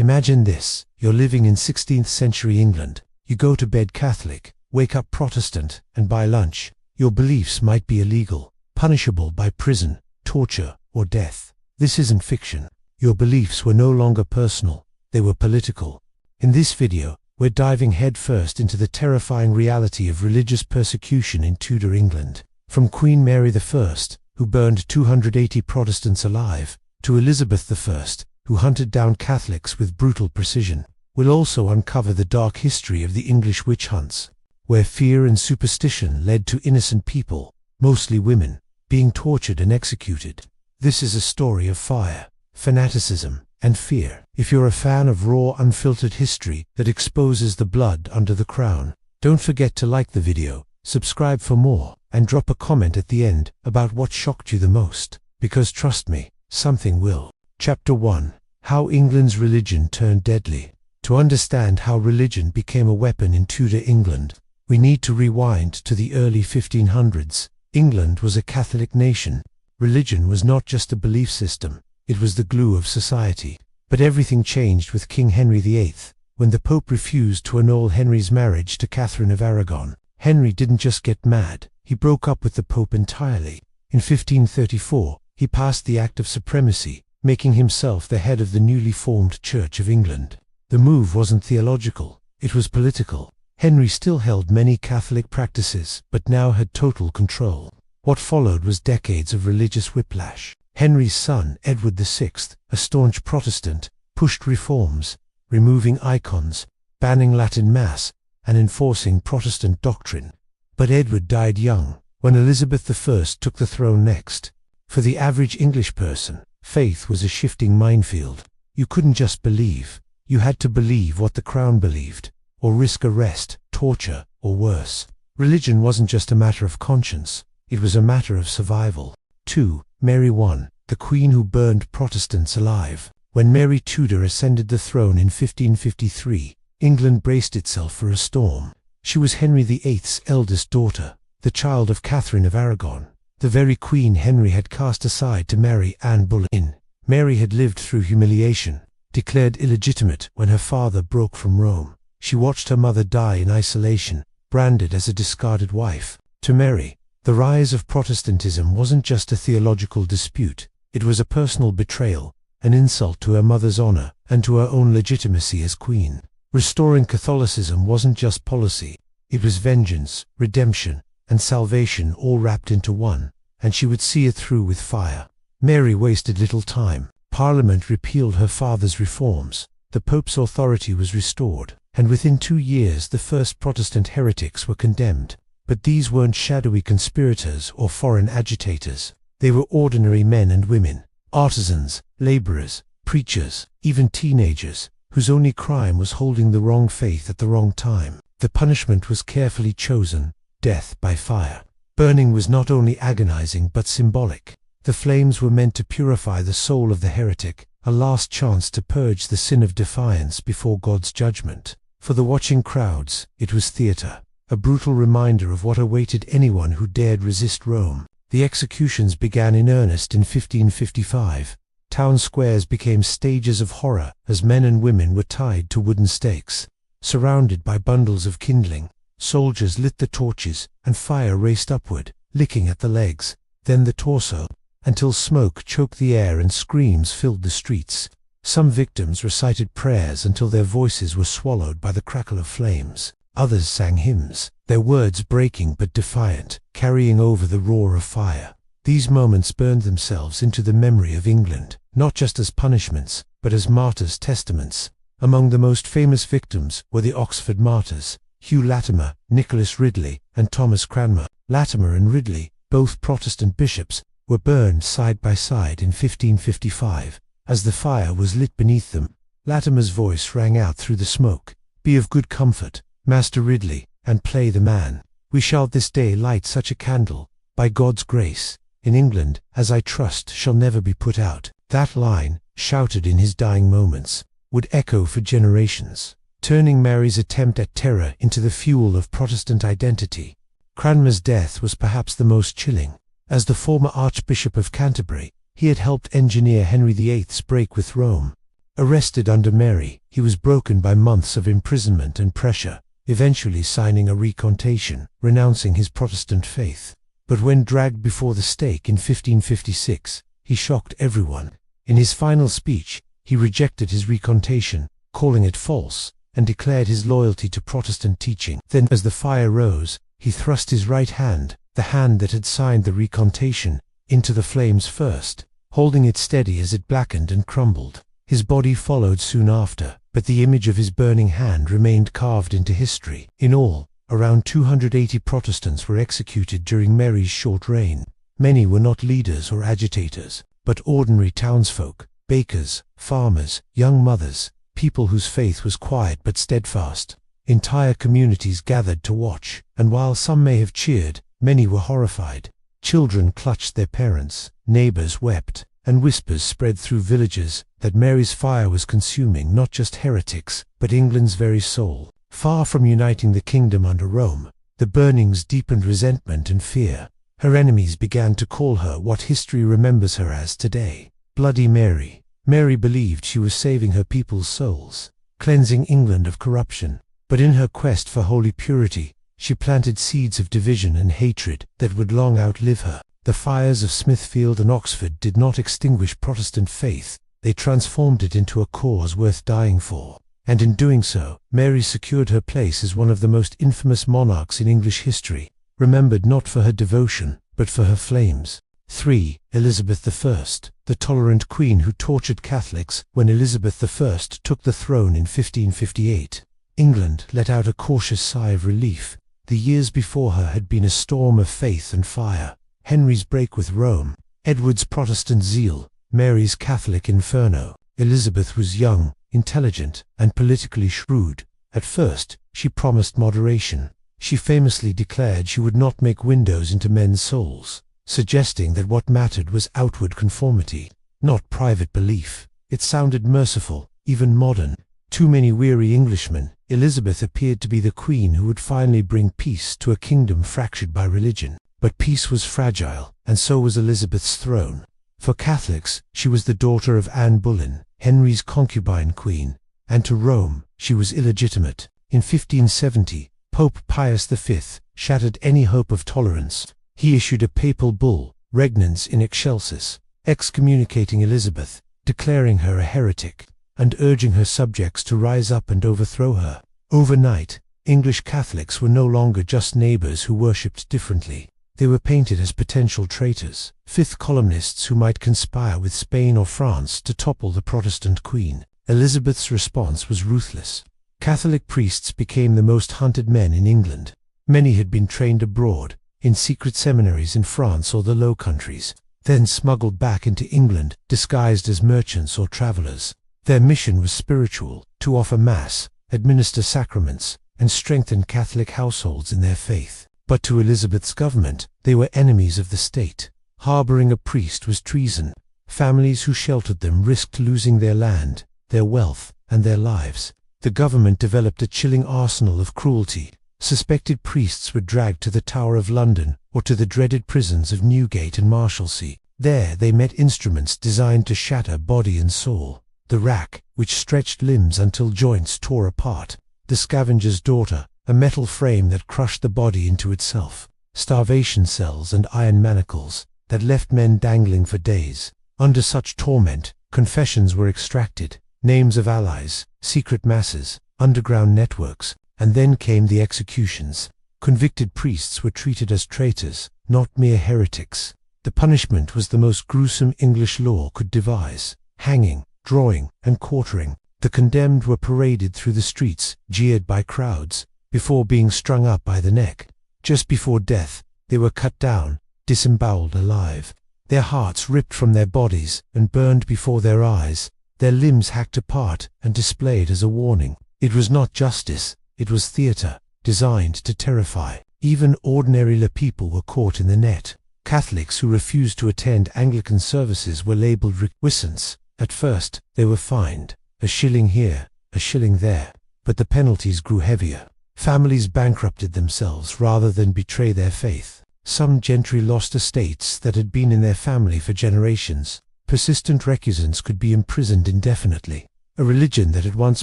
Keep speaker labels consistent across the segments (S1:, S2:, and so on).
S1: Imagine this: you're living in 16th century England. You go to bed Catholic, wake up Protestant, and by lunch, your beliefs might be illegal, punishable by prison, torture, or death. This isn't fiction. Your beliefs were no longer personal, they were political. In this video, we're diving headfirst into the terrifying reality of religious persecution in Tudor England. From Queen Mary I, who burned 280 Protestants alive, to Elizabeth I, who hunted down Catholics with brutal precision. We'll also uncover the dark history of the English witch hunts, where fear and superstition led to innocent people, mostly women, being tortured and executed. This is a story of fire, fanaticism, and fear. If you're a fan of raw, unfiltered history that exposes the blood under the crown, don't forget to like the video, subscribe for more, and drop a comment at the end about what shocked you the most, because trust me, something will. Chapter 1: How England's Religion Turned Deadly. To understand how religion became a weapon in Tudor England, we need to rewind to the early 1500s. England was a Catholic nation. Religion was not just a belief system, it was the glue of society. But everything changed with King Henry VIII, when the Pope refused to annul Henry's marriage to Catherine of Aragon. Henry didn't just get mad, he broke up with the Pope entirely. In 1534, he passed the Act of Supremacy, making himself the head of the newly formed Church of England. The move wasn't theological, it was political. Henry still held many Catholic practices, but now had total control. What followed was decades of religious whiplash. Henry's son, Edward VI, a staunch Protestant, pushed reforms, removing icons, banning Latin Mass, and enforcing Protestant doctrine. But Edward died young, when Elizabeth I took the throne next. For the average English person, faith was a shifting minefield. You couldn't just believe, you had to believe what the crown believed, or risk arrest, torture, or worse. Religion wasn't just a matter of conscience, it was a matter of survival. 2. Mary I, the queen who burned Protestants alive. When Mary Tudor ascended the throne in 1553, England braced itself for a storm. She was Henry VIII's eldest daughter, the child of Catherine of Aragon, the very queen Henry had cast aside to marry Anne Boleyn. Mary had lived through humiliation, declared illegitimate when her father broke from Rome. She watched her mother die in isolation, branded as a discarded wife. To Mary, the rise of Protestantism wasn't just a theological dispute, it was a personal betrayal, an insult to her mother's honor and to her own legitimacy as queen. Restoring Catholicism wasn't just policy, it was vengeance, redemption, and salvation all wrapped into one, and she would see it through with fire. Mary wasted little time. Parliament repealed her father's reforms, the Pope's authority was restored, and within 2 years the first Protestant heretics were condemned. But these weren't shadowy conspirators or foreign agitators. They were ordinary men and women, artisans, laborers, preachers, even teenagers, whose only crime was holding the wrong faith at the wrong time. The punishment was carefully chosen: death by fire. Burning was not only agonizing but symbolic. The flames were meant to purify the soul of the heretic, a last chance to purge the sin of defiance before God's judgment. For the watching crowds, it was theater, a brutal reminder of what awaited anyone who dared resist Rome. The executions began in earnest in 1555. Town squares became stages of horror as men and women were tied to wooden stakes. Surrounded by bundles of kindling, soldiers lit the torches and fire raced upward, licking at the legs, then the torso, until smoke choked the air and screams filled the streets. Some victims recited prayers until their voices were swallowed by the crackle of flames. Others sang hymns, their words breaking but defiant, carrying over the roar of fire. These moments burned themselves into the memory of England, not just as punishments, but as martyrs' testaments. Among the most famous victims were the Oxford martyrs, Hugh Latimer, Nicholas Ridley, and Thomas Cranmer. Latimer and Ridley, both Protestant bishops, were burned side by side in 1555. As the fire was lit beneath them, Latimer's voice rang out through the smoke: "Be of good comfort, Master Ridley, and play the man. We shall this day light such a candle, by God's grace, in England, as I trust shall never be put out." That line, shouted in his dying moments, would echo for generations, turning Mary's attempt at terror into the fuel of Protestant identity. Cranmer's death was perhaps the most chilling. As the former Archbishop of Canterbury, he had helped engineer Henry VIII's break with Rome. Arrested under Mary, he was broken by months of imprisonment and pressure, eventually signing a recantation, renouncing his Protestant faith. But when dragged before the stake in 1556, he shocked everyone. In his final speech, he rejected his recantation, calling it false, and declared his loyalty to Protestant teaching. Then, as the fire rose, he thrust his right hand, the hand that had signed the recantation, into the flames first, holding it steady as it blackened and crumbled. His body followed soon after, but the image of his burning hand remained carved into history. In all, around 280 Protestants were executed during Mary's short reign. Many were not leaders or agitators, but ordinary townsfolk, bakers, farmers, young mothers, people whose faith was quiet but steadfast. Entire communities gathered to watch, and while some may have cheered, many were horrified. Children clutched their parents, neighbors wept, and whispers spread through villages that Mary's fire was consuming not just heretics, but England's very soul. Far from uniting the kingdom under Rome, the burnings deepened resentment and fear. Her enemies began to call her what history remembers her as today, Bloody Mary. Mary believed she was saving her people's souls, cleansing England of corruption. But in her quest for holy purity, she planted seeds of division and hatred that would long outlive her. The fires of Smithfield and Oxford did not extinguish Protestant faith, they transformed it into a cause worth dying for. And in doing so, Mary secured her place as one of the most infamous monarchs in English history, remembered not for her devotion, but for her flames. 3. Elizabeth I, the tolerant queen who tortured Catholics. When Elizabeth I took the throne in 1558, England let out a cautious sigh of relief. The years before her had been a storm of faith and fire. Henry's break with Rome, Edward's Protestant zeal, Mary's Catholic inferno. Elizabeth was young, intelligent, and politically shrewd. At first, she promised moderation. She famously declared she would not make windows into men's souls, suggesting that what mattered was outward conformity, not private belief. It sounded merciful, even modern. To many weary Englishmen, Elizabeth appeared to be the queen who would finally bring peace to a kingdom fractured by religion. But peace was fragile, and so was Elizabeth's throne. For Catholics, she was the daughter of Anne Boleyn, Henry's concubine queen, and to Rome, she was illegitimate. In 1570, Pope Pius V shattered any hope of tolerance. He issued a papal bull, Regnans in Excelsis, excommunicating Elizabeth, declaring her a heretic, and urging her subjects to rise up and overthrow her. Overnight, English Catholics were no longer just neighbors who worshipped differently. They were painted as potential traitors, fifth columnists who might conspire with Spain or France to topple the Protestant queen. Elizabeth's response was ruthless. Catholic priests became the most hunted men in England. Many had been trained abroad, in secret seminaries in France or the Low Countries, then smuggled back into England, disguised as merchants or travelers. Their mission was spiritual, to offer Mass, administer sacraments, and strengthen Catholic households in their faith. But to Elizabeth's government, they were enemies of the state. Harboring a priest was treason. Families who sheltered them risked losing their land, their wealth, and their lives. The government developed a chilling arsenal of cruelty. Suspected priests were dragged to the Tower of London or to the dreaded prisons of Newgate and Marshalsea. There they met instruments designed to shatter body and soul. The rack, which stretched limbs until joints tore apart. The scavenger's daughter, a metal frame that crushed the body into itself. Starvation cells and iron manacles that left men dangling for days. Under such torment, confessions were extracted, names of allies, secret masses, underground networks, and then came the executions. Convicted priests were treated as traitors, not mere heretics. The punishment was the most gruesome English law could devise: hanging, drawing, and quartering. The condemned were paraded through the streets, jeered by crowds, before being strung up by the neck. Just before death, they were cut down, disemboweled alive, their hearts ripped from their bodies and burned before their eyes, their limbs hacked apart and displayed as a warning. It was not justice, it was theatre, designed to terrify. Even ordinary lay people were caught in the net. Catholics who refused to attend Anglican services were labelled recusants. At first, they were fined, a shilling here, a shilling there, but the penalties grew heavier. Families bankrupted themselves rather than betray their faith. Some gentry lost estates that had been in their family for generations. Persistent recusants could be imprisoned indefinitely. A religion that had once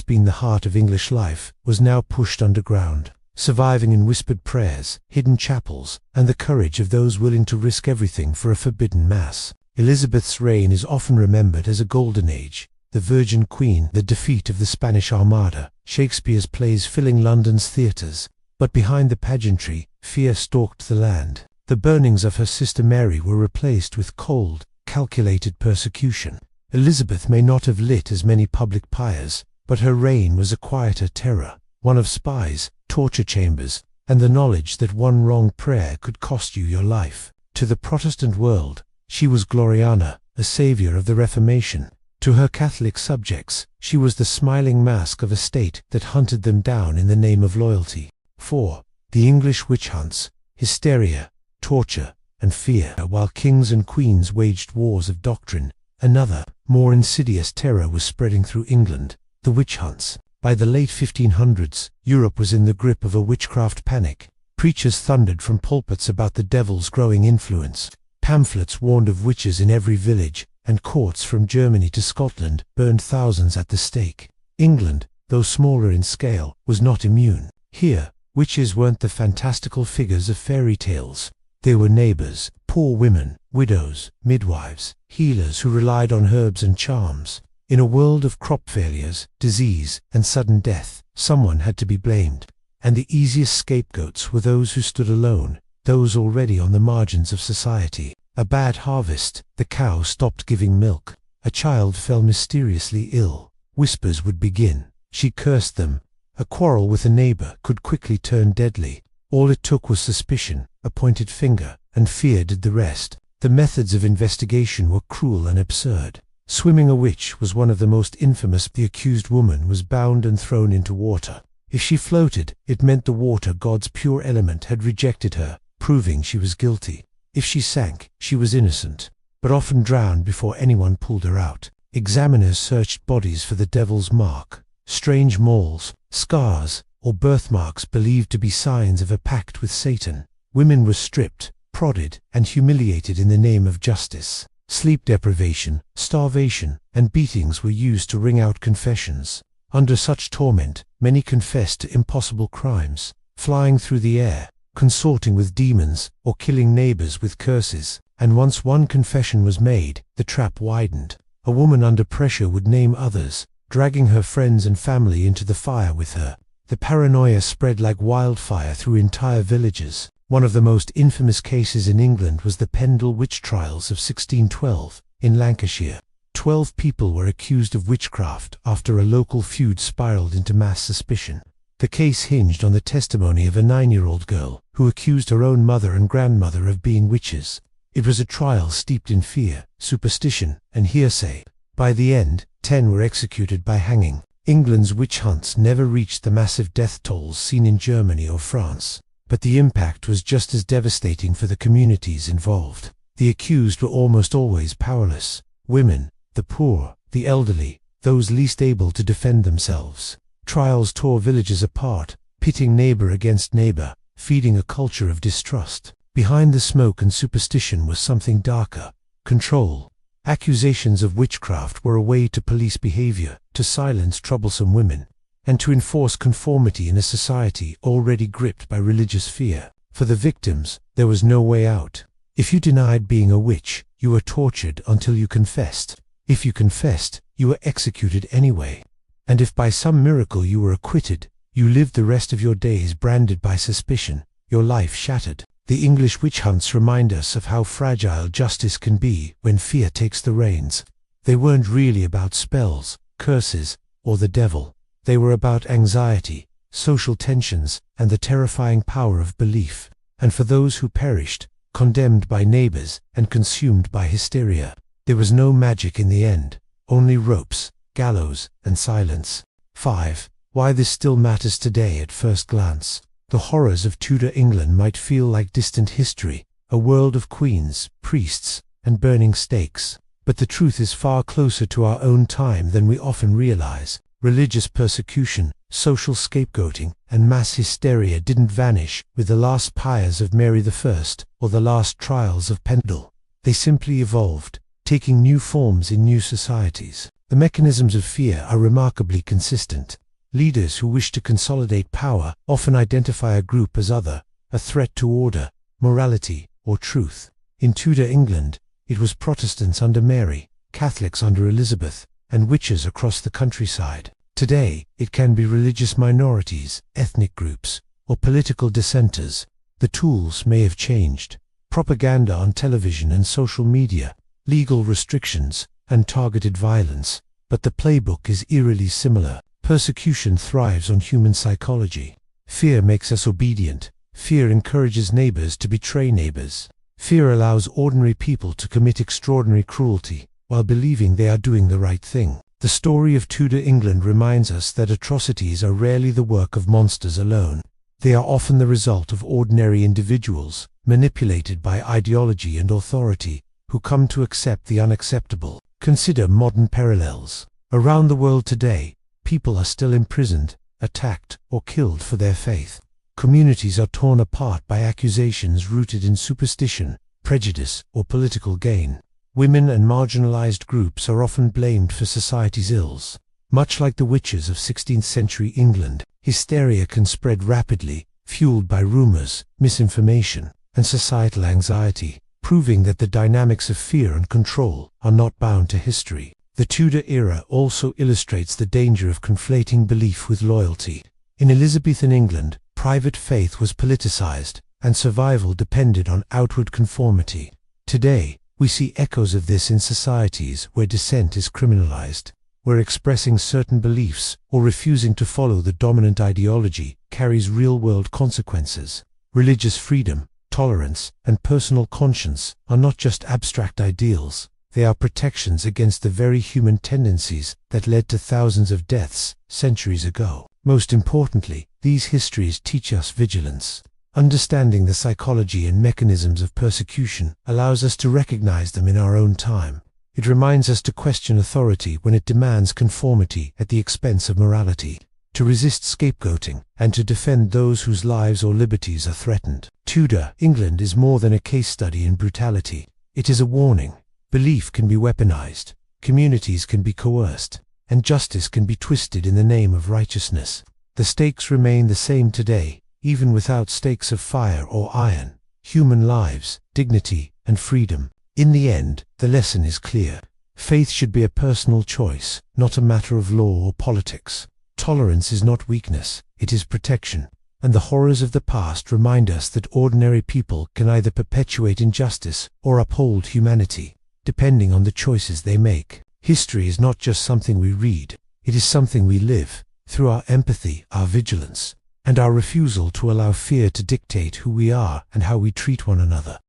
S1: been the heart of English life was now pushed underground, surviving in whispered prayers, hidden chapels, and the courage of those willing to risk everything for a forbidden mass. Elizabeth's reign is often remembered as a golden age, the Virgin Queen, the defeat of the Spanish Armada, Shakespeare's plays filling London's theatres. But behind the pageantry, fear stalked the land. The burnings of her sister Mary were replaced with cold, calculated persecution. Elizabeth may not have lit as many public pyres, but her reign was a quieter terror, one of spies, torture chambers, and the knowledge that one wrong prayer could cost you your life. To the Protestant world, she was Gloriana, a saviour of the Reformation. To her Catholic subjects, she was the smiling mask of a state that hunted them down in the name of loyalty. 4. The English witch hunts, hysteria, torture, and fear. While kings and queens waged wars of doctrine, another, more insidious terror was spreading through England, the witch hunts. By the late 1500s, Europe was in the grip of a witchcraft panic. Preachers thundered from pulpits about the devil's growing influence. Pamphlets warned of witches in every village, and courts from Germany to Scotland burned thousands at the stake. England, though smaller in scale, was not immune. Here, witches weren't the fantastical figures of fairy tales. They were neighbors, poor women, widows, midwives, healers who relied on herbs and charms. In a world of crop failures, disease, and sudden death, someone had to be blamed. And the easiest scapegoats were those who stood alone, those already on the margins of society. A bad harvest, the cow stopped giving milk. A child fell mysteriously ill. Whispers would begin. She cursed them. A quarrel with a neighbor could quickly turn deadly. All it took was suspicion, a pointed finger, and fear did the rest. The methods of investigation were cruel and absurd. Swimming a witch was one of the most infamous. The accused woman was bound and thrown into water. If she floated, it meant the water, God's pure element, had rejected her, proving she was guilty. If she sank, she was innocent, but often drowned before anyone pulled her out. Examiners searched bodies for the devil's mark, strange moles, scars, or birthmarks believed to be signs of a pact with Satan. Women were stripped, prodded, and humiliated in the name of justice. Sleep deprivation, starvation, and beatings were used to wring out confessions. Under such torment, many confessed to impossible crimes, flying through the air, consorting with demons, or killing neighbors with curses. And once one confession was made, the trap widened. A woman under pressure would name others, dragging her friends and family into the fire with her. The paranoia spread like wildfire through entire villages. One of the most infamous cases in England was the Pendle witch trials of 1612, in Lancashire. 12 people were accused of witchcraft after a local feud spiraled into mass suspicion. The case hinged on the testimony of a 9-year-old girl, who accused her own mother and grandmother of being witches. It was a trial steeped in fear, superstition, and hearsay. By the end, 10 were executed by hanging. England's witch hunts never reached the massive death tolls seen in Germany or France, but the impact was just as devastating for the communities involved. The accused were almost always powerless: women, the poor, the elderly, those least able to defend themselves. Trials tore villages apart, pitting neighbor against neighbor, feeding a culture of distrust. Behind the smoke and superstition was something darker: control. Accusations of witchcraft were a way to police behavior, to silence troublesome women, and to enforce conformity in a society already gripped by religious fear. For the victims, there was no way out. If you denied being a witch, you were tortured until you confessed. If you confessed, you were executed anyway. And if by some miracle you were acquitted, you lived the rest of your days branded by suspicion, your life shattered. The English witch hunts remind us of how fragile justice can be when fear takes the reins. They weren't really about spells, curses, or the devil. They were about anxiety, social tensions, and the terrifying power of belief. And for those who perished, condemned by neighbors and consumed by hysteria, there was no magic in the end, only ropes, gallows, and silence. 5. Why this still matters today. At first glance, the horrors of Tudor England might feel like distant history, a world of queens, priests, and burning stakes. But the truth is far closer to our own time than we often realize. Religious persecution, social scapegoating, and mass hysteria didn't vanish with the last pyres of Mary I or the last trials of Pendle. They simply evolved, taking new forms in new societies. The mechanisms of fear are remarkably consistent. Leaders who wish to consolidate power often identify a group as other, a threat to order, morality, or truth. In Tudor England, it was Protestants under Mary, Catholics under Elizabeth, and witches across the countryside. Today, it can be religious minorities, ethnic groups, or political dissenters. The tools may have changed. Propaganda on television and social media, legal restrictions, and targeted violence, but the playbook is eerily similar. Persecution thrives on human psychology. Fear makes us obedient. Fear encourages neighbors to betray neighbors. Fear allows ordinary people to commit extraordinary cruelty, while believing they are doing the right thing. The story of Tudor England reminds us that atrocities are rarely the work of monsters alone. They are often the result of ordinary individuals, manipulated by ideology and authority, who come to accept the unacceptable. Consider modern parallels. Around the world today, people are still imprisoned, attacked, or killed for their faith. Communities are torn apart by accusations rooted in superstition, prejudice, or political gain. Women and marginalized groups are often blamed for society's ills. Much like the witches of 16th century England, hysteria can spread rapidly, fueled by rumors, misinformation, and societal anxiety, proving that the dynamics of fear and control are not bound to history. The Tudor era also illustrates the danger of conflating belief with loyalty. In Elizabethan England, private faith was politicized, and survival depended on outward conformity. Today, we see echoes of this in societies where dissent is criminalized, where expressing certain beliefs or refusing to follow the dominant ideology carries real-world consequences. Religious freedom, tolerance, and personal conscience are not just abstract ideals. They are protections against the very human tendencies that led to thousands of deaths centuries ago. Most importantly, these histories teach us vigilance. Understanding the psychology and mechanisms of persecution allows us to recognize them in our own time. It reminds us to question authority when it demands conformity at the expense of morality, to resist scapegoating, and to defend those whose lives or liberties are threatened. Tudor England is more than a case study in brutality. It is a warning. Belief can be weaponized, communities can be coerced, and justice can be twisted in the name of righteousness. The stakes remain the same today, even without stakes of fire or iron: human lives, dignity, and freedom. In the end, the lesson is clear. Faith should be a personal choice, not a matter of law or politics. Tolerance is not weakness, it is protection. And the horrors of the past remind us that ordinary people can either perpetuate injustice or uphold humanity, depending on the choices they make. History is not just something we read, it is something we live, through our empathy, our vigilance, and our refusal to allow fear to dictate who we are and how we treat one another.